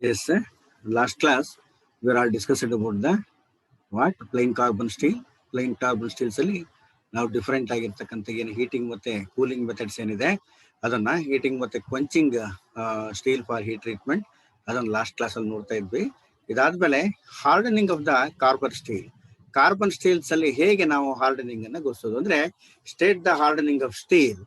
Yes, sir. Last class we are all discussed about the what plain carbon steel. Plain carbon steels ಅಲ್ಲಿ ನಾವು different ಆಗಿರ್ತಕ್ಕಂಥ ಏನು heating ಮತ್ತೆ cooling methods ಏನಿದೆ ಅದನ್ನ ಹೀಟಿಂಗ್ ಮತ್ತೆ ಕ್ವಂಚಿಂಗ್ ಸ್ಟೀಲ್ ಫಾರ್ ಹೀಟ್ ಟ್ರೀಟ್ಮೆಂಟ್ ಅದನ್ನ ಲಾಸ್ಟ್ ಕ್ಲಾಸ್ ಅಲ್ಲಿ ನೋಡ್ತಾ ಇದ್ವಿ. ಇದಾದ್ಮೇಲೆ hardening of the carbon steel. Carbon steels ಅಲ್ಲಿ ಹೇಗೆ ನಾವು ಹಾರ್ಡನಿಂಗ್ ಅನ್ನ ಗೊಳಿಸೋದು ಅಂದ್ರೆ state the hardening of steel,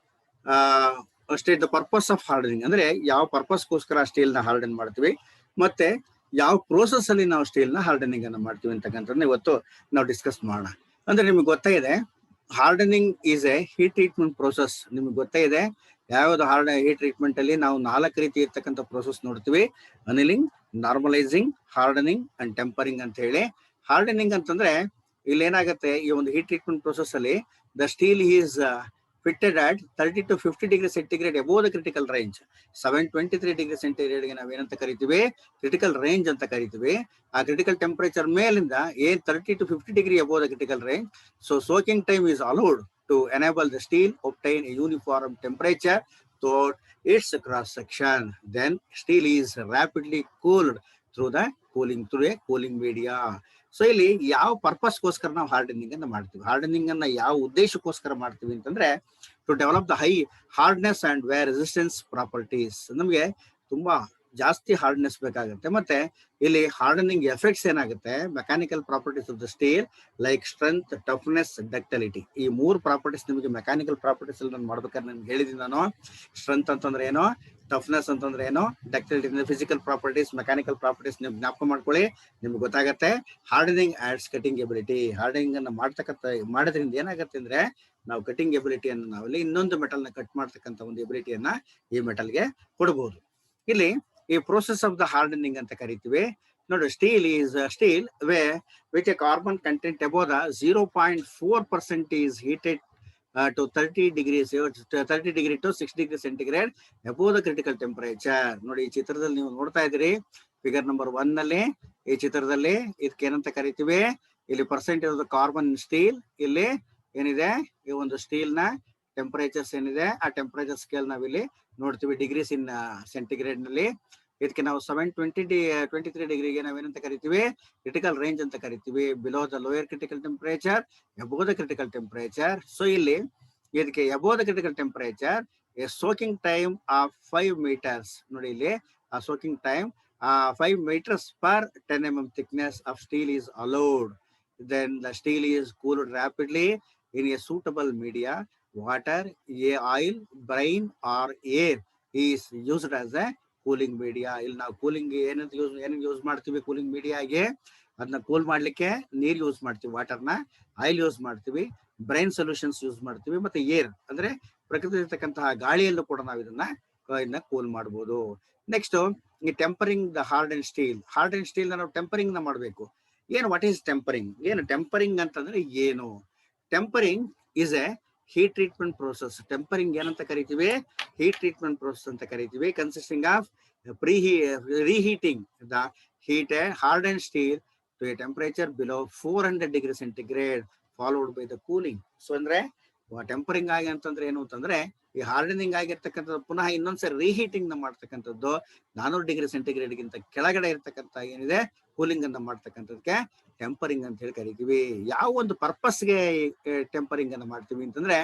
state the purpose of hardening ಅಂದ್ರೆ ಯಾವ ಪರ್ಪಸ್ಗೋಸ್ಕರ ಸ್ಟೀಲ್ ನ ಹಾರ್ಡನ್ ಮಾಡ್ತೀವಿ ಮತ್ತೆ ಯಾವ ಪ್ರೋಸೆಸ್ ಅಲ್ಲಿ ನಾವು ಸ್ಟೀಲ್ ನ ಹಾರ್ಡನಿಂಗ್ ಅನ್ನು ಮಾಡ್ತೀವಿ ಅಂತಕ್ಕಂಥದ್ದನ್ನ ಇವತ್ತು ನಾವು ಡಿಸ್ಕಸ್ ಮಾಡೋಣ. ಅಂದ್ರೆ ನಿಮ್ಗೆ ಗೊತ್ತೇ ಇದೆ hardening is A heat treatment process. ನಿಮ್ಗೆ ಗೊತ್ತೇ ಇದೆ ಯಾವ್ದು ಹೀಟ್ ಟ್ರೀಟ್ಮೆಂಟ್ ಅಲ್ಲಿ ನಾವು 4 ರೀತಿ ಇರ್ತಕ್ಕಂಥ ಪ್ರೋಸೆಸ್ ನೋಡ್ತೀವಿ: ಅನಿಲಿಂಗ್, ನಾರ್ಮಲೈಸಿಂಗ್, ಹಾರ್ಡನಿಂಗ್ ಅಂಡ್ ಟೆಂಪರಿಂಗ್ ಅಂತ ಹೇಳಿ. ಹಾರ್ಡನಿಂಗ್ ಅಂತಂದ್ರೆ ಇಲ್ಲಿ ಏನಾಗುತ್ತೆ, ಈ ಒಂದು ಹೀಟ್ ಟ್ರೀಟ್ಮೆಂಟ್ ಪ್ರೋಸೆಸ್ ಅಲ್ಲಿ the steel is fitted at 30 to 50 degree centigrade above the critical range. 723 degree centigrade ಗೆ ನಾವೇನಂತ ಕರಿತೀವಿ, ಕ್ರಿಟಿಕಲ್ ರೇಂಜ್ ಅಂತ ಕರಿತೀವಿ. ಆ ಕ್ರಿಟಿಕಲ್ ಟೆಂಪರೇಚರ್ ಮೇಲಿಂದ 30 to 50 degree above the critical range. So soaking time is allowed to enable the steel obtain a uniform temperature throughout its cross section. Then steel is rapidly cooled through a cooling media. So ಇಲ್ಲಿ ಯಾವ ಪರ್ಪಸ್ಗೋಸ್ಕರ ನಾವು hardening ಅನ್ನ ಮಾಡ್ತೀವಿ, hardening ಅನ್ನ ಯಾವ ಉದ್ದೇಶಕ್ಕೋಸ್ಕರ ಮಾಡ್ತೀವಿ ಅಂತಂದ್ರೆ to develop the high hardness and wear resistance properties. ನಮಗೆ ತುಂಬಾ ಜಾಸ್ತಿ ಹಾರ್ಡ್ನೆಸ್ ಬೇಕಾಗುತ್ತೆ. ಮತ್ತೆ ಇಲ್ಲಿ ಹಾರ್ಡನಿಂಗ್ ಎಫೆಕ್ಟ್ಸ್ ಏನಾಗುತ್ತೆ, mechanical properties of the steel like strength, toughness, ductility. ಈ 3 ಪ್ರಾಪರ್ಟೀಸ್ ನಿಮಗೆ ಮೆಕ್ಯಾನಿಕಲ್ ಪ್ರಾಪರ್ಟೀಸ್ ಅಲ್ಲಿ ನಾನು ಮಾಡ್ಬೇಕಾದ್ರೆ ನಾನು ಹೇಳಿದ್ದೀನಿ. ನಾನು ಸ್ಟ್ರೆಂತ್ ಅಂತಂದ್ರೆ ಏನೋ, ಟಫ್ನೆಸ್ ಅಂತಂದ್ರೆ ಏನೋ, ಡಕ್ಟಿಲಿಟಿ ಅಂದ್ರೆ ಫಿಸಿಕಲ್ ಪ್ರಾಪರ್ಟೀಸ್, ಮೆಕ್ಯಾನಿಕಲ್ ಪ್ರಾಪರ್ಟೀಸ್ ನೀವು ಜ್ಞಾಪಕ ಮಾಡ್ಕೊಳ್ಳಿ, ನಿಮ್ಗೆ ಗೊತ್ತಾಗತ್ತೆ. Hardening adds cutting ability. Hardening ಅನ್ನ ಮಾಡೋದ್ರಿಂದ ಏನಾಗುತ್ತೆ ಅಂದ್ರೆ ನಾವು ಕಟಿಂಗ್ ಎಬಿಲಿಟಿಯನ್ನು ನಾವಲ್ಲಿ ಇನ್ನೊಂದು ಮೆಟಲ್ ನ ಕಟ್ ಮಾಡ್ತಕ್ಕಂಥ ಒಂದು ಎಬಿಲಿಟಿಯನ್ನ ಈ ಮೆಟಲ್ಗೆ ಕೊಡಬಹುದು. ಇಲ್ಲಿ ಈ ಪ್ರೋಸೆಸ್ ಆಫ್ ದ ಹಾರ್ಡನಿಂಗ್ ಅಂತ ಕರಿತೀವಿ. ನೋಡಿ, steel is steel which A carbon content above the 0.4% is heated to 30 degree to 6 degree centigrade above the critical temperature. ನೋಡಿ, ಈ ಚಿತ್ರದಲ್ಲಿ ನೀವು ನೋಡ್ತಾ ಇದ್ದೀರಿ, ಫಿಗರ್ ನಂಬರ್ 1 ನಲ್ಲಿ ಈ ಚಿತ್ರದಲ್ಲಿ ಇದಕ್ಕೆ ಏನಂತ ಕರಿತೀವಿ, ಇಲ್ಲಿ percentage of the carbon steel, ಇಲ್ಲಿ ಏನಿದೆ ಈ ಒಂದು ಸ್ಟೀಲ್ ನ ಟೆಂಪರೇಚರ್ಸ್ ಏನಿದೆ ಆ ಟೆಂಪರೇಚರ್ ಸ್ಕೇಲ್ ನಾವಿಲ್ಲಿ ನೋಡ್ತೀವಿ ಡಿಗ್ರೀಸ್ ಇನ್ ಸೆಂಟಿಗ್ರೇಡ್ ನಲ್ಲಿ. ಇದಕ್ಕೆ ನಾವು 723 ಡಿಗ್ರಿಗೆ ನಾವೇನಂತ ಕರಿತೀವಿ, ಕ್ರಿಟಿಕಲ್ ರೇಂಜ್ ಅಂತ ಕರಿತೀವಿ. Below the lower critical temperature, above the critical temperature. So ಇಲ್ಲಿ ಇದಕ್ಕೆ above the critical temperature A soaking time of 5 meters. ನೋಡಿ, ಇಲ್ಲಿ ಆ soaking time 5 meters per 10 mm thickness of steel is allowed. Then the steel is cooled rapidly in a suitable media. Water, oil, brine or air is used as a cooling media. ಇಲ್ಲಿ ನಾವು cooling ಏನಂತ use ಮಾಡ್ತೀವಿ, cooling ಮೀಡಿಯಾಗೆ ಅದನ್ನ cool ಮಾಡ್ಲಿಕ್ಕೆ ನೀರ್ use ಮಾಡ್ತೀವಿ, ವಾಟರ್ನ, oil use ಮಾಡ್ತೀವಿ, brain solutions use ಮಾಡ್ತೀವಿ, ಮತ್ತೆ ಏರ್ ಅಂದ್ರೆ ಪ್ರಕೃತಿ ಇರ್ತಕ್ಕಂತಹ ಗಾಳಿಯಲ್ಲೂ ಕೂಡ ನಾವು ಇದನ್ನ ಕೂಲ್ ಮಾಡ್ಬೋದು. ನೆಕ್ಸ್ಟ್ ಈ tempering the hard and steel. Hard and steel ನಾವು ಟೆಂಪರಿಂಗ್ ನ ಮಾಡಬೇಕು. What is tempering? ಟೆಂಪರಿಂಗ್ ಅಂತಂದ್ರೆ ಏನು? Tempering is A heat treatment process. Tempering ಏನಂತ ಕರಿತೀವಿ, ಹೀಟ್ ಟ್ರೀಟ್ಮೆಂಟ್ ಪ್ರೋಸೆಸ್ ಅಂತ ಕರಿತೀವಿ. Consisting of reheating the heated hardened steel to a temperature below 400 degree centigrade followed by the cooling. So ಅಂದ್ರೆ tempering ಆಗಿ ಅಂತಂದ್ರೆ ಏನು ಅಂತಂದ್ರೆ ಈ ಹಾರ್ಡನಿಂಗ್ ಆಗಿರ್ತಕ್ಕಂಥದ್ದು ಪುನಃ ಇನ್ನೊಂದ್ಸರಿ ರೀಹೀಟಿಂಗ್ ನ ಮಾಡ್ತಕ್ಕಂಥದ್ದು 400 ಡಿಗ್ರಿ ಸೆಂಟಿಗ್ರೇಡ್ ಗಿಂತ ಕೆಳಗಡೆ ಇರ್ತಕ್ಕಂಥ ಏನಿದೆ ಕೂಲಿಂಗ್ ಅನ್ನ ಮಾಡ್ತಕ್ಕಂಥದಕ್ಕೆ ಟೆಂಪರಿಂಗ್ ಅಂತ ಹೇಳಿ ಕರಿತೀವಿ. ಯಾವ ಒಂದು ಪರ್ಪಸ್ಗೆ ಟೆಂಪರಿಂಗ್ ಅನ್ನ ಮಾಡ್ತೀವಿ ಅಂತಂದ್ರೆ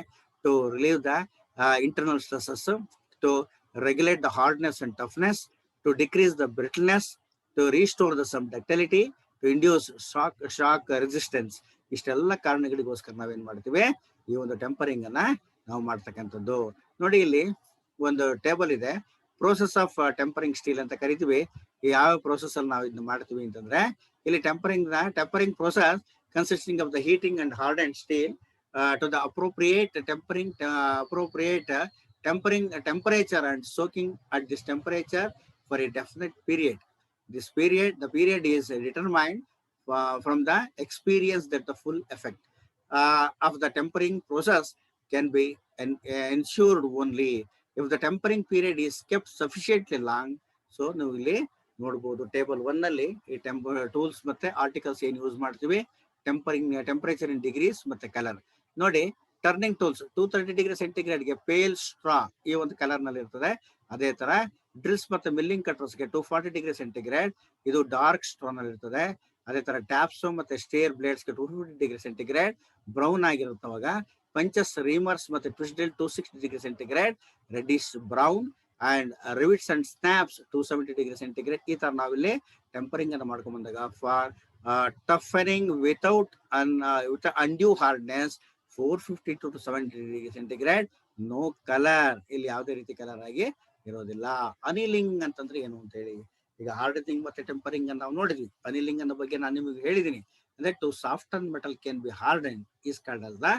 to relieve the internal stresses, to regulate the hardness and toughness, to decrease the brittleness, to restore the some ductility, to induce shock resistance. ಇಷ್ಟೆಲ್ಲ ಕಾರಣಗಳಿಗೋಸ್ಕರ ನಾವೇನ್ ಮಾಡ್ತೀವಿ, ಈ ಒಂದು ಟೆಂಪರಿಂಗ್ ಅನ್ನ ನಾವು ಮಾಡ್ತಕ್ಕಂಥದ್ದು. ನೋಡಿ, ಇಲ್ಲಿ ಒಂದು ಟೇಬಲ್ ಇದೆ, ಪ್ರೋಸೆಸ್ ಆಫ್ ಟೆಂಪರಿಂಗ್ ಸ್ಟೀಲ್ ಅಂತ ಕರಿತೀವಿ. ಯಾವ ಪ್ರೋಸೆಸ್ ಅಲ್ಲಿ ನಾವು ಇದನ್ನ ಮಾಡ್ತೀವಿ ಅಂತಂದ್ರೆ ಇಲ್ಲಿ tempering process consisting of the heating and hardened steel to the appropriate temperature and soaking at this temperature for a definite period. The period is determined from the experience that the full effect of the tempering process can be ensured only if the tempering period is kept sufficiently long. So ನಾವು ಇಲ್ಲಿ ನೋಡಬಹುದು table 1 ನಲ್ಲಿ ಈ tools ಮತ್ತೆ articles ಏನ್ use ಮಾಡ್ತೀವಿ, tempering, temperature ಇನ್ degrees ಮತ್ತೆ colour. ನೋಡಿ, ಟರ್ನಿಂಗ್ ಟೂಲ್ಸ್ 230 ಡಿಗ್ರಿ ಸೆಂಟಿಗ್ರೇಡ್ ಗೆ ಪೇಲ್ ಸ್ಟ್ರಾ ಈ ಒಂದು ಕಲರ್ ನಲ್ಲಿ ಇರ್ತದೆ. ಅದೇ ತರ ಡ್ರಿಲ್ಸ್ ಮತ್ತೆ ಮಿಲ್ಲಿಂಗ್ ಕಟರ್ಸ್ ಗೆ 240 ಡಿಗ್ರಿ ಸೆಂಟಿಗ್ರೇಡ್ ಇದು ಡಾರ್ಕ್ ಸ್ಟ್ರಾ ನಲ್ಲಿ ಇರ್ತದೆ. ಅದೇ ತರ ಟ್ಯಾಪ್ಸ್ ಮತ್ತೆ ಸ್ಟೇರ್ ಬ್ಲೇಡ್ಸ್ ಗೆ 250 ಡಿಗ್ರಿ ಸೆಂಟಿಗ್ರೇಡ್ ಬ್ರೌನ್ ಆಗಿರುತ್ತೆ. ಅವಾಗ ಪಂಚಸ್ ರೀಮರ್ಸ್ ಮತ್ತೆ twist drill 260 degree centigrade reddish brown and rivets and snaps 270 degree centigrade. ಈ ತರ ನಾವಿಲ್ಲಿ ಟೆಂಪರಿಂಗ್ ಅನ್ನು ಮಾಡ್ಕೊಂಡ್ ಬಂದಾಗ for toughening without undue hardness 450 to 700 degree centigrade. No colour, ಇಲ್ಲಿ ಯಾವುದೇ ರೀತಿ ಕಲರ್ ಆಗಿ ಇರೋದಿಲ್ಲ. ಅನಿಲಿಂಗ್ ಅಂತಂದ್ರೆ ಏನು ಅಂತ ಹೇಳಿ, ಈಗ ಹಾರ್ಡನಿಂಗ್ ಮತ್ತೆ ಟೆಂಪರಿಂಗ್ ಅನ್ನು ನಾವು ನೋಡಿದ್ವಿ. ಅನಿಲಿಂಗ್ ಅನ್ನೋ ಬಗ್ಗೆ ನಾನು ನಿಮಗೆ ಹೇಳಿದೀನಿ. ಅಂದ್ರೆ to soften metal can be harden is called as the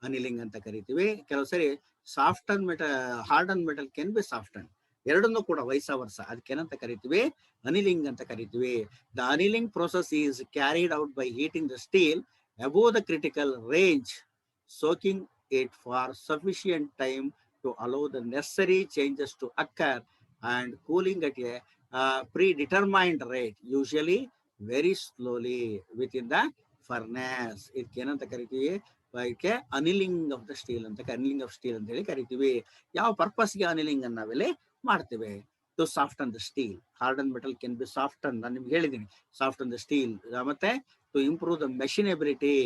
annealing ಅಂತ ಕರಿತೀವಿ. ಕೆಲವು ಸರಿ soften metal harden metal can be soften, ಎರಡನ್ನೂ ಕೂಡ ವೈಸ ವರ್ಸ ಅದಕ್ಕೇನಂತ ಕರಿತೀವಿ, ಅನಿಲಿಂಗ್ ಅಂತ ಕರಿತೀವಿ. The annealing process is carried out by heating the steel above the critical range, soaking it for sufficient time to allow the necessary changes to occur and cooling at a predetermined rate, usually very slowly within the furnace. ಇದಕ್ಕೇನಂತ ಕರಿತೀವಿ, ಇದಕ್ಕೆ ಅನಿಲಿಂಗ್ of the steel ಅಂತ, ಅನಿಲಿಂಗ್ of steel ಅಂತ ಹೇಳಿ ಕರಿತೀವಿ. ಯಾವ ಪರ್ಪಸ್ಗೆ ಅನಿಲಿಂಗ್ ಅನ್ನ ನಾವೆಲ್ಲಿ ಮಾಡ್ತೇವೆ? To soften the steel. Harden metal can be soften, ನಾನು ನಿಮ್ಗೆ ಹೇಳಿದ್ದೀನಿ, ಸಾಫ್ಟನ್ ದ ಸ್ಟೀಲ್. ಮತ್ತೆ to improve the machinability,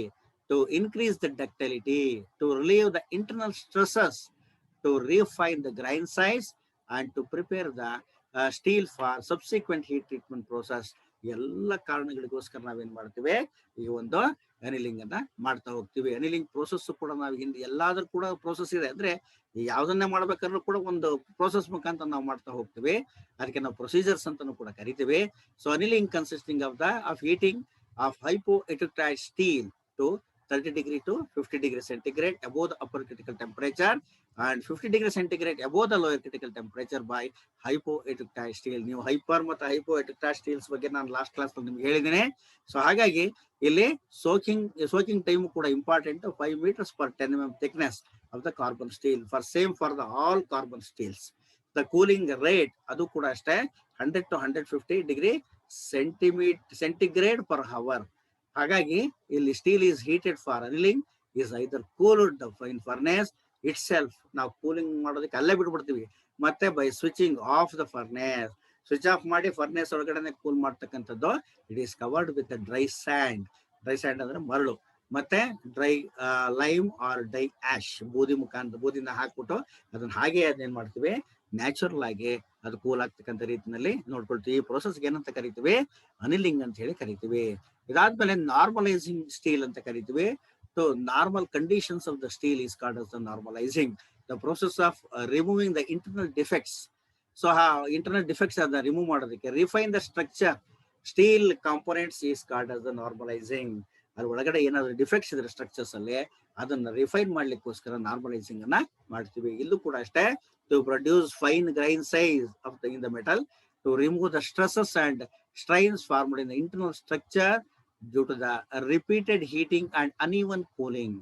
to increase the ductility, to relieve the internal stresses, to refine the grind size, and to prepare the steel for subsequent heat treatment process. ಎಲ್ಲ ಕಾರಣಗಳಿಗೋಸ್ಕರ ನಾವೇನ್ ಮಾಡ್ತೀವಿ, ಈ ಒಂದು ಅನಿಲಿಂಗ್ ಅನ್ನ ಮಾಡ್ತಾ ಹೋಗ್ತೀವಿ. ಅನಿಲಿಂಗ್ process ಕೂಡ ನಾವು ಹಿಂದೆ ಎಲ್ಲಾದ್ರೂ ಕೂಡ ಪ್ರೋಸೆಸ್ ಇದೆ. ಅಂದ್ರೆ ಯಾವ್ದನ್ನೇ ಮಾಡ್ಬೇಕಾದ್ರೂ ಕೂಡ ಒಂದು ಪ್ರೋಸೆಸ್ ಮುಖಾಂತರ ನಾವು ಮಾಡ್ತಾ ಹೋಗ್ತೀವಿ. ಅದಕ್ಕೆ ನಾವು ಪ್ರೊಸೀಜರ್ಸ್ ಅಂತಾನು ಕೂಡ ಕರಿತೀವಿ. So annealing consisting of heating of hypoelectric steel to 30 degree to 50 degree centigrade above the upper critical temperature and 50 degree centigrade above the lower critical temperature by hypoelectric steel. ನೀವು ಹೈಪರ್ ಮತ್ತು hypoelectric steels ಬಗ್ಗೆ ನಾನು last class ನಿಮ್ಗೆ ಹೇಳಿದ್ದೀನಿ. So ಹಾಗಾಗಿ ಇಲ್ಲಿ soaking time ಕೂಡ important. 5 meters per 10 mm thickness of the carbon steel for the all carbon steels. The cooling rate ಅದು ಕೂಡ ಅಷ್ಟೇ 100 to 150 degree centigrade per hour. ಹಾಗಾಗಿ ಇಲ್ಲಿ steel is heated for annealing is either cooled in furnace itself. ನಾವು cooling ಮಾಡೋದಕ್ಕೆ ಅಲ್ಲೇ ಬಿಟ್ಬಿಡ್ತೀವಿ. ಮತ್ತೆ by switching off the furnace, switch off ಮಾಡಿ ಫರ್ನೇಸ್ ಒಳಗಡೆ ಕೂಲ್ ಮಾಡ್ತಕ್ಕಂಥದ್ದು. It is covered with dry sand. Dry sand ಅಂದ್ರೆ ಮರಳು, ಮತ್ತೆ dry lime or dry ash, ಬೂದಿನ ಹಾಕ್ಬಿಟ್ಟು ಅದನ್ನ ಹಾಗೆ ಅದೇನ್ ಮಾಡ್ತೀವಿ, ನ್ಯಾಚುರಲ್ ಆಗಿ ಅದು ಕೂಲ್ ಆಗ್ತಕ್ಕಂಥ ರೀತಿಯಲ್ಲಿ ನೋಡ್ಕೊಳ್ತೀವಿ. ಈ ಪ್ರೊಸೆಸ್ಗೆ ಏನಂತ ಕರಿತೀವಿ, ಅನಿಲಿಂಗ್ ಅಂತ ಹೇಳಿ ಕರಿತೀವಿ. ಇದಾದ್ಮೇಲೆ ನಾರ್ಮಲೈಸಿಂಗ್ ಸ್ಟೀಲ್ ಅಂತ ಕರಿತೀವಿ. To normal conditions of the steel is called as the normalising. The process of removing the internal defects. So ಆ ಇಂಟರ್ನಲ್ ಡಿಫೆಕ್ಟ್ಸ್ ಅದನ್ನ ರಿಮೂವ್ ಮಾಡೋದಕ್ಕೆ, refine the structure steel components is called as the normalising. ಅದ್ರ ಒಳಗಡೆ ಏನಾದ್ರು defects ಇದ್ರೆ structures ಅಲ್ಲಿ ಅದನ್ನ refine ಮಾಡ್ಲಿಕ್ಕೋಸ್ಕರ normalising ಅನ್ನ ಮಾಡ್ತೀವಿ. ಇಲ್ಲೂ ಕೂಡ ಅಷ್ಟೇ, to produce fine grain size of in the metal, to remove the stresses and strains formed in the internal structure due to the repeated heating and uneven cooling.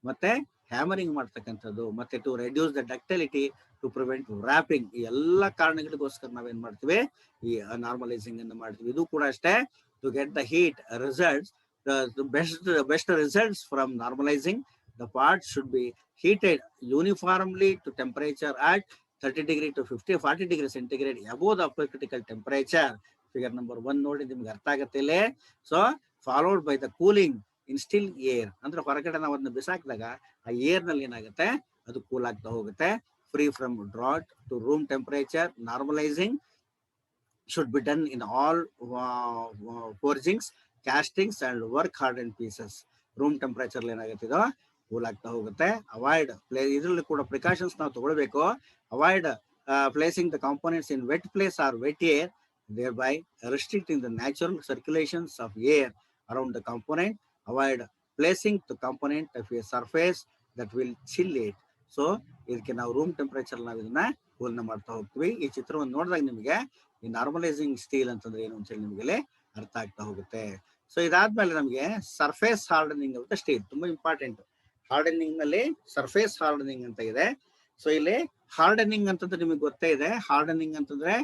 ಮತ್ತೆ hammering ಮಾಡ್ತಕ್ಕಂಥದ್ದು, ಮತ್ತೆ to reduce the ductility, to prevent wrapping. ಈ ಎಲ್ಲ ಕಾರಣಗಳಿಗೋಸ್ಕರ ನಾವೇನ್ ಮಾಡ್ತೀವಿ, ಈ normalising ಅನ್ನು ಮಾಡ್ತೀವಿ. ಇದು ಕೂಡ ಅಷ್ಟೇ, to get the heat results, the best results from normalizing, the part should be heated uniformly to temperature at 30 degree to 40 degree centigrade above the upper critical temperature. Figure number 1 ನೋಡಿ ನಿಮ್ಗೆ ಅರ್ಥ ಆಗತ್ತೆ ಇಲ್ಲಿ. So followed by the cooling in still air. ಅಂದ್ರೆ ಹೊರಗಡೆ ನಾವು ಅದನ್ನ ಬಿಸಾಕಿದಾಗ ಆ ಏರ್ ನಲ್ಲಿ ಏನಾಗುತ್ತೆ, ಅದು ಕೂಲ್ ಆಗ್ತಾ ಹೋಗುತ್ತೆ. Free from draught to room temperature. Normalising should be done in all forgings, castings and work hardened pieces. Room temperature ಏನಾಗುತ್ತಿದೋ ಕೂಲ್ ಆಗ್ತಾ ಹೋಗುತ್ತೆ. ಅವಾಯ್ಡ್ ಇದರಲ್ಲಿ ಕೂಡ ಪ್ರಿಕಾಷನ್ಸ್ ನಾವು ತಗೊಳ್ಬೇಕು. Avoid placing the components in wet place or wet air, thereby restricting the natural circulations of air around the component. Avoid placing the component of a surface that will chill it. So ಇದಕ್ಕೆ ನಾವು room temperature ನಾವು ಇದನ್ನ ಕೂಲ್ನ ಮಾಡ್ತಾ ಹೋಗ್ತೀವಿ. ಈ ಚಿತ್ರವನ್ನು ನೋಡಿದಾಗ ನಿಮಗೆ ಈ ನಾರ್ಮಲೈಸಿಂಗ್ ಸ್ಟೀಲ್ ಅಂತಂದ್ರೆ ಏನು ಅಂತ ಹೇಳಿ ನಿಮಗೆ ಅರ್ಥ ಆಗ್ತಾ ಹೋಗುತ್ತೆ. ಸೊ ಇದಾದ್ಮೇಲೆ ನಮಗೆ surface hardening of the steel ತುಂಬಾ ಇಂಪಾರ್ಟೆಂಟ್. ಹಾರ್ಡನಿಂಗ್ ನಲ್ಲಿ ಸರ್ಫೇಸ್ ಹಾರ್ಡನಿಂಗ್ ಅಂತ ಇದೆ. ಸೊ ಇಲ್ಲಿ ಹಾರ್ಡನಿಂಗ್ ಅಂತಂದ್ರೆ ನಿಮಗೆ ಗೊತ್ತೇ ಇದೆ. ಹಾರ್ಡನಿಂಗ್ ಅಂತಂದ್ರೆ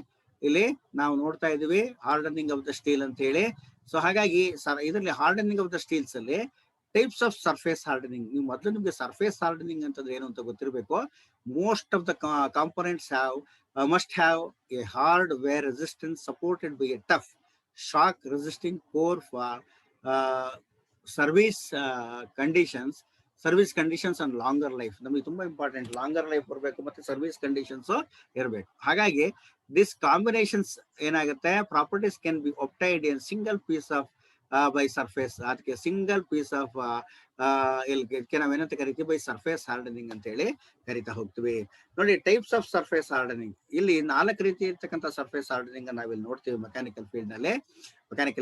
ಇಲ್ಲಿ ನಾವು ನೋಡ್ತಾ ಇದೀವಿ ಹಾರ್ಡನಿಂಗ್ ಆಫ್ ದ ಸ್ಟೀಲ್ ಅಂತ ಹೇಳಿ. ಸೊ ಹಾಗಾಗಿ ಇದರಲ್ಲಿ ಹಾರ್ಡನಿಂಗ್ ಆಫ್ ದ ಸ್ಟೀಲ್ಸ್ ಅಲ್ಲಿ ಟೈಪ್ಸ್ ಆಫ್ ಸರ್ಫೇಸ್ ಹಾರ್ಡನಿಂಗ್. ನೀವು ಮೊದಲು ನಿಮಗೆ ಸರ್ಫೇಸ್ ಹಾರ್ಡನಿಂಗ್ ಅಂತಂದ್ರೆ ಏನು ಅಂತ ಗೊತ್ತಿರಬೇಕು. Most of the components must have a hard wear resistance supported by a tough shock resisting core for service conditions and longer life. ನಮಗೆ ತುಂಬಾ ಇಂಪಾರ್ಟೆಂಟ್, ಲಾಂಗರ್ ಲೈಫ್ ಬರಬೇಕು ಮತ್ತೆ ಸರ್ವಿಸ್ ಕಂಡೀಷನ್ಸ್ ಇರಬೇಕು. ಹಾಗಾಗಿ ದಿಸ್ ಕಾಂಬಿನೇಷನ್ಸ್ ಏನಾಗುತ್ತೆ, properties can be obtained in single piece of by surface. ಅದಕ್ಕೆ single piece of ಇದಕ್ಕೆ ನಾವೇನಂತ ಕರಿತೀವಿ, ಬೈ ಸರ್ಫೇಸ್ ಹಾರ್ಡನಿಂಗ್ ಅಂತ ಹೇಳಿ ಕರಿತಾ ಹೋಗ್ತೀವಿ. ನೋಡಿ, ಟೈಪ್ಸ್ ಆಫ್ ಸರ್ಫೇಸ್ ಹಾರ್ಡನಿಂಗ್, ಇಲ್ಲಿ 4 ರೀತಿ ಇರ್ತಕ್ಕಂಥ ಸರ್ಫೇಸ್ ಹಾರ್ಡನಿಂಗ್ ನಾವಿಲ್ಲಿ ನೋಡ್ತೀವಿ ಮೆಕ್ಯಾನಿಕಲ್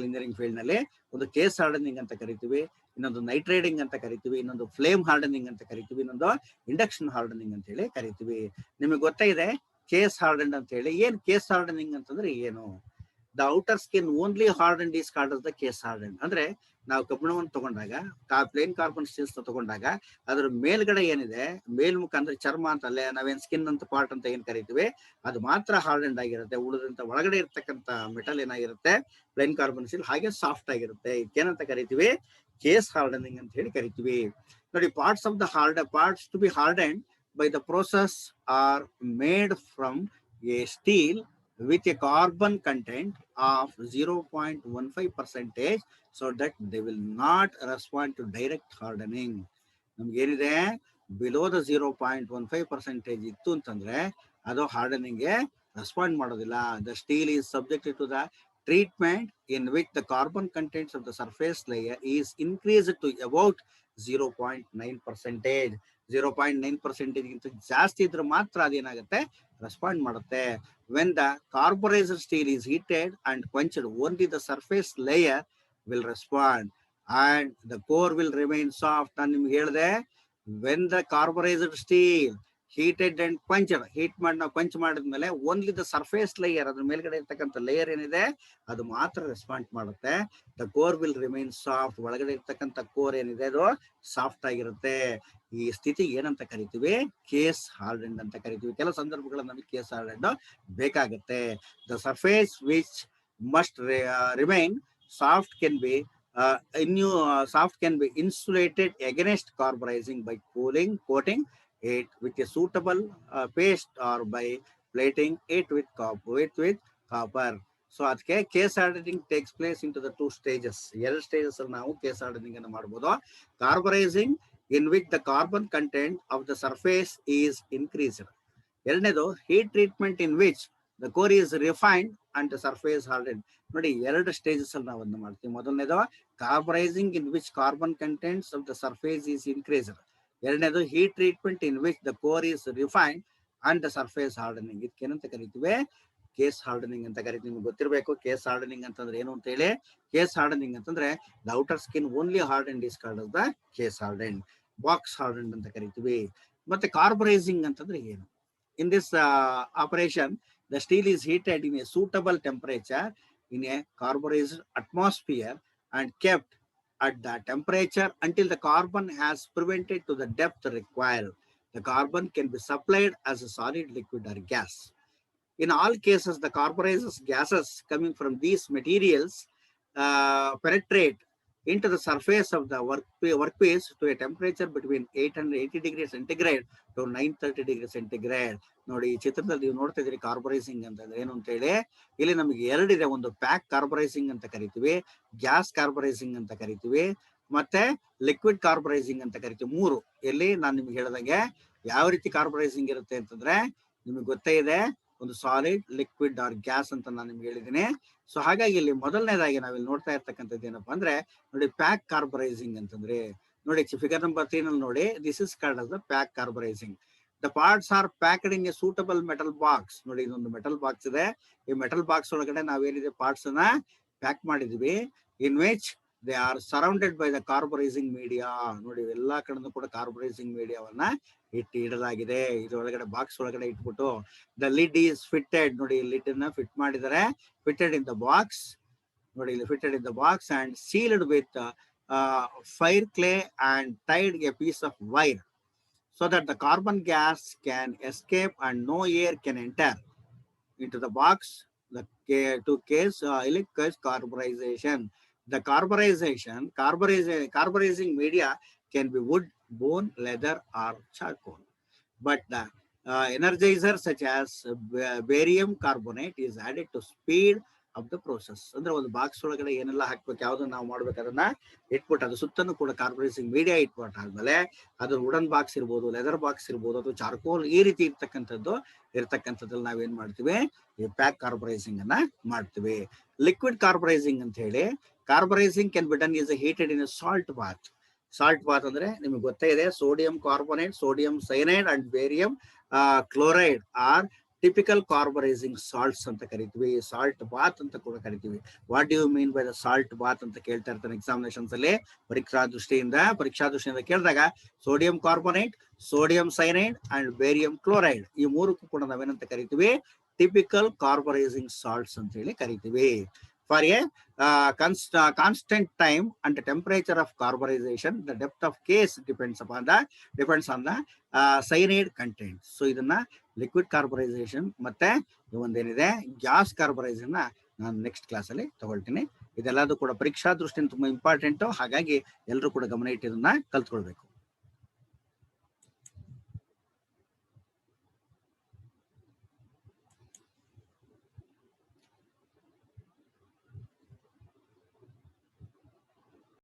ಇಂಜಿನಿಯರಿಂಗ್ ಫೀಲ್ಡ್ ನಲ್ಲಿ. ಒಂದು ಕೇಸ್ ಹಾರ್ಡನಿಂಗ್ ಅಂತ ಕರಿತೀವಿ, ಇನ್ನೊಂದು ನೈಟ್ರೇಡಿಂಗ್ ಅಂತ ಕರಿತೀವಿ, ಇನ್ನೊಂದು ಫ್ಲೇಮ್ ಹಾರ್ಡನಿಂಗ್ ಅಂತ ಕರಿತೀವಿ, ಇನ್ನೊಂದು ಇಂಡಕ್ಷನ್ ಹಾರ್ಡನಿಂಗ್ ಅಂತ ಹೇಳಿ ಕರಿತೀವಿ. ನಿಮಗೆ ಗೊತ್ತಾಗಿದೆ ಕೇಸ್ ಹಾರ್ಡನ್ ಅಂತ ಹೇಳಿ. ಏನ್ ಕೇಸ್ ಹಾರ್ಡನಿಂಗ್ ಅಂತಂದ್ರೆ ಏನು? The outer skin only ಹಾರ್ಡನ್ is called as the case ಹಾರ್ಡನ್. ಅಂದ್ರೆ ನಾವು ಕಬ್ಬಿಣವನ್ನು ತಗೊಂಡಾಗ, ಪ್ಲೇನ್ ಕಾರ್ಬನ್ ಸ್ಟೀಲ್ಸ್ ತಗೊಂಡಾಗ ಅದ್ರ ಮೇಲ್ಗಡೆ ಏನಿದೆ, ಮೇಲ್ಮುಖ ಅಂದ್ರೆ ಚರ್ಮ ಅಂತ, ಅಲ್ಲೇ ನಾವೇನ್ ಸ್ಕಿನ್ ಅಂತ ಪಾರ್ಟ್ ಅಂತ ಏನ್ ಕರಿತೀವಿ, ಅದು ಮಾತ್ರ ಹಾರ್ಡನ್ ಆಗಿರುತ್ತೆ. ಉಳಿದಂತ ಒಳಗಡೆ ಇರ್ತಕ್ಕಂಥ ಮೆಟಲ್ ಏನಾಗಿರುತ್ತೆ, ಪ್ಲೇನ್ ಕಾರ್ಬನ್ ಸ್ಟೀಲ್ ಹಾಗೆ ಸಾಫ್ಟ್ ಆಗಿರುತ್ತೆ. ಇದಕ್ಕೇನಂತ ಕರಿತೀವಿ, ಕೇಸ್ ಹಾರ್ಡನಿಂಗ್ ಅಂತ ಹೇಳಿ ಕರಿತೀವಿ. ನೋಡಿ, parts to be harden by the process are made from a steel with a carbon content of 0.15% so that they will not respond to direct hardening. ನಮ್ಗೆ ಏನಿದೆ, ಬಿಲೋ ದ 0.15% ಇತ್ತು ಅಂತಂದ್ರೆ ಅದು ಹಾರ್ಡನಿಂಗ್ ಗೆ ರೆಸ್ಪಾಂಡ್ ಮಾಡೋದಿಲ್ಲ. The steel is subjected to the treatment in which the carbon contents of the surface layer is increased to about 0.9%. 0.9% ಗಿಂತ ಜಾಸ್ತಿ ಇದ್ರೆ ಮಾತ್ರ ಅದೇನಾಗುತ್ತೆ, ರೆಸ್ಪಾಂಡ್ ಮಾಡುತ್ತೆ. When the carburised steel is heated and quenched, only the surface layer will respond and the core will remain soft. ನಾನು ನಿಮ್ಗೆ ಹೇಳಿದೆ, when the carburised steel heated and quenched, heat ಮಾಡಿ ನಾವು ಕ್ವೆಂಚ್ ಮಾಡಿದ್ಮೇಲೆ ಓನ್ಲಿ ದ ಸರ್ಫೇಸ್ ಲೇಯರ್, ಅದ್ರ ಮೇಲ್ಗಡೆ ಇರ್ತಕ್ಕಂಥ layer ಏನಿದೆ ಅದು ಮಾತ್ರ ರೆಸ್ಪಾಂಡ್ ಮಾಡುತ್ತೆ. The core will remain soft, ಒಳಗಡೆ ಇರ್ತಕ್ಕಂಥ ಕೋರ್ ಏನಿದೆ ಅದು ಸಾಫ್ಟ್ ಆಗಿರುತ್ತೆ. ಈ ಸ್ಥಿತಿ ಏನಂತ ಕರಿತೀವಿ, ಕೇಸ್ ಹಾರ್ಡನ್ ಅಂತ ಕರಿತೀವಿ. ಕೆಲವು ಸಂದರ್ಭಗಳಲ್ಲಿ ನಮಗೆ ಕೇಸ್ ಹಾರ್ಡನ್ ಬೇಕಾಗುತ್ತೆ. The surface which must remain soft can be insulated against carburizing by coating it with a suitable paste or by plating it with copper. So ಅದಕ್ಕೆ case hardening takes place in to the 2 stages. 2 stages ಅಲ್ಲಿ ನಾವು case hardening ಅನ್ನು ಮಾಡಬಹುದು. Carburising in which the carbon content of the surface is increased. ಎರಡನೇದು heat treatment in which the core is refined and the surface harden. ನೋಡಿ, 2 stages ಅಲ್ಲಿ ನಾವು ಅದನ್ನ ಮಾಡ್ತೀವಿ. ಮೊದಲನೇದು carburising in which carbon contents of the surface is increased. ಎರಡನೇದು heat treatment in which the core is refined and the surface hardening. ಇದಕ್ಕೇನಂತ ಕರಿತೀವಿ, case hardening ಅಂತ ಕರಿತೀವಿ. ನಿಮ್ಗೆ ಗೊತ್ತಿರಬೇಕು ಕೇಸ್ ಹಾರ್ಡನಿಂಗ್ ಅಂತಂದ್ರೆ ಏನು ಅಂತ ಹೇಳಿ. ಕೇಸ್ ಹಾರ್ಡನಿಂಗ್ ಅಂತಂದ್ರೆ the outer skin only ಹಾರ್ಡನ್ is called as the case ಹಾರ್ಡನ್. Box ಹಾರ್ಡನ್ ಅಂತ ಕರಿತೀವಿ. ಮತ್ತೆ ಕಾರ್ಬರೈಸಿಂಗ್ ಅಂತಂದ್ರೆ ಏನು? In this operation the steel is heated in a suitable temperature in a carburized atmosphere and kept at the temperature until the carbon has prevented to the depth required. The carbon can be supplied as a solid, liquid or gas. In all cases, the carburized gases coming from these materials penetrate into the surface of the workpiece to a temperature between 880 degrees centigrade to 930 degrees centigrade. ನೋಡಿ, ಈ ಚಿತ್ರದಲ್ಲಿ ನೀವು ನೋಡ್ತಾ ಇದ್ರಿ ಕಾರ್ಬರೈಸಿಂಗ್ ಅಂತಂದ್ರೆ ಏನು ಅಂತ ಹೇಳಿ. ಇಲ್ಲಿ ನಮಗೆ 2 ಇದೆ. ಒಂದು ಪ್ಯಾಕ್ ಕಾರ್ಬರೈಸಿಂಗ್ ಅಂತ ಕರಿತೀವಿ, ಗ್ಯಾಸ್ ಕಾರ್ಬರೈಸಿಂಗ್ ಅಂತ ಕರಿತೀವಿ, ಮತ್ತೆ ಲಿಕ್ವಿಡ್ ಕಾರ್ಬರೈಸಿಂಗ್ ಅಂತ ಕರಿತೀವಿ. 3 ಎಲ್ಲಿ ನಾನು ನಿಮ್ಗೆ ಹೇಳಿದಂಗೆ ಯಾವ ರೀತಿ ಕಾರ್ಬರೈಸಿಂಗ್ ಇರುತ್ತೆ ಅಂತಂದ್ರೆ ನಿಮಗೆ ಗೊತ್ತೇ ಇದೆ. ಒಂದು ಸಾಲಿಡ್, ಲಿಕ್ವಿಡ್ ಆರ್ ಗ್ಯಾಸ್ ಅಂತ ನಾನು ನಿಮ್ಗೆ ಹೇಳಿದ್ದೀನಿ. ಸೊ ಹಾಗಾಗಿ ಇಲ್ಲಿ ಮೊದಲನೇದಾಗಿ ನಾವಿಲ್ಲಿ ನೋಡ್ತಾ ಇರ್ತಕ್ಕಂಥದ್ದು ಏನಪ್ಪಾ ಅಂದ್ರೆ, ನೋಡಿ, ಪ್ಯಾಕ್ ಕಾರ್ಬರೈಸಿಂಗ್ ಅಂತಂದ್ರೆ ನೋಡಿ, ಫಿಗರ್ ನಂಬರ್ 3 ನಲ್ಲಿ ನೋಡಿ, this is called as the pack carburising. The parts are packed in a suitable metal box. ನೋಡಿ, ಇದೊಂದು ಮೆಟಲ್ ಬಾಕ್ಸ್ ಇದೆ. ಈ ಮೆಟಲ್ ಬಾಕ್ಸ್ ಒಳಗಡೆ ನಾವೇನಿದೆ ಪಾರ್ಟ್ಸ್ ಅನ್ನ ಪ್ಯಾಕ್ ಮಾಡಿದ್ವಿ. In which they are surrounded by the carburising media. ನೋಡಿ, ಎಲ್ಲಾ ಕಡೆನೂ ಕೂಡ ಕಾರ್ಬರೈಸಿಂಗ್ ಮೀಡಿಯಾವನ್ನ ಇಡಲಾಗಿದೆ. ಇದರೊಳಗಡೆ ಬಾಕ್ಸ್ ಒಳಗಡೆ ಇಟ್ಬಿಟ್ಟು ದ ಲಿಡ್ ಈಸ್ ಫಿಟ್ಟೆಡ್. ನೋಡಿ, ಲಿಡ್ ಅನ್ನ ಫಿಟ್ ಮಾಡಿದರೆ, ಫಿಟ್ಟೆಡ್ ಇನ್ ದ ಬಾಕ್ಸ್. ನೋಡಿ, ಇಲ್ಲಿ fitted in the box and sealed with fire clay and tied a piece of wire so that the carbon gas can escape and no air can enter into the box to cause electric carburization. The carburizing media can be wood, bone, leather, or charcoal. But the energizer such as barium carbonate is added to speed of the process. ಅಂದ್ರೆ ಒಂದು box ಒಳಗಡೆ ಏನೆಲ್ಲ ಹಾಕ್ಬೇಕು, ಯಾವ್ದನ್ನ ನಾವು ಮಾಡ್ಬೇಕು ಅದನ್ನ ಇಟ್ಬಿಟ್ಟು ಅದ್ರ ಸುತ್ತನೂ ಕೂಡ ಕಾರ್ಬೊರೇಸಿಂಗ್ ಮೀಡಿಯಾ ಇಟ್ಬಿಟ್ಟು ಆದ್ಮೇಲೆ ಅದು ವುಡನ್ ಬಾಕ್ಸ್ ಇರ್ಬೋದು, ಲೆದರ್ ಬಾಕ್ಸ್ ಇರ್ಬೋದು, ಅಥವಾ ಚಾರ್ಕೋಲ್ ಈ ರೀತಿ ಇರ್ತಕ್ಕಂಥದ್ರಲ್ಲಿ ನಾವೇನ್ ಮಾಡ್ತೀವಿ, ಈ ಪ್ಯಾಕ್ ಕಾರ್ಬೊರೈಸಿಂಗ್ ಅನ್ನ ಮಾಡ್ತೀವಿ. ಲಿಕ್ವಿಡ್ ಕಾರ್ಬೊರೈಸಿಂಗ್ ಅಂತ ಹೇಳಿ, carburising can be done is heated in salt bath. Salt bath ಅಂದ್ರೆ ನಿಮ್ಗೆ ಗೊತ್ತೇ ಇದೆ, sodium carbonate, sodium cyanide and barium chloride are typical carburising salts ಅಂತ ಕರಿತೀವಿ. ಸಾಲ್ಟ್ ಬಾತ್ ಅಂತ ಕೂಡ ಕರಿತೀವಿ. What do you mean by the salt bath ಅಂತ ಕೇಳ್ತಾ ಇರ್ತಾನೆ ಎಕ್ಸಾಮಿನೇಷನ್ಸ್ ಅಲ್ಲಿ. ಪರೀಕ್ಷಾ ದೃಷ್ಟಿಯಿಂದ ಕೇಳಿದಾಗ sodium carbonate, sodium cyanide and barium chloride ಈ ಮೂರಕ್ಕೂ ಕೂಡ ನಾವೇನಂತ ಕರಿತೀವಿ, ಟಿಪಿಕಲ್ ಕಾರ್ಬೊರೈಸಿಂಗ್ ಸಾಲ್ಟ್ಸ್ ಅಂತ ಹೇಳಿ ಕರಿತೀವಿ. For a constant time and the temperature of carburization, the depth of case depends on the cyanide content. So ಇದನ್ನ ಲಿಕ್ವಿಡ್ ಕಾರ್ಬೊರೈಸೇಷನ್ ಮತ್ತೆ ಒಂದೇನಿದೆ ಗ್ಯಾಸ್ ಕಾರ್ಬೊರೈಸೇಷನ್ ನಾನು ನೆಕ್ಸ್ಟ್ ಕ್ಲಾಸ್ ಅಲ್ಲಿ ತಗೊಳ್ತೀನಿ. ಇದೆಲ್ಲದೂ ಕೂಡ ಪರೀಕ್ಷಾ ದೃಷ್ಟಿಯಿಂದ ತುಂಬಾ ಇಂಪಾರ್ಟೆಂಟ್. ಹಾಗಾಗಿ ಎಲ್ಲರೂ ಕೂಡ ಗಮನ ಇಟ್ಟು ಇದನ್ನ ಕಲ್ತ್ಕೊಳ್ಬೇಕು.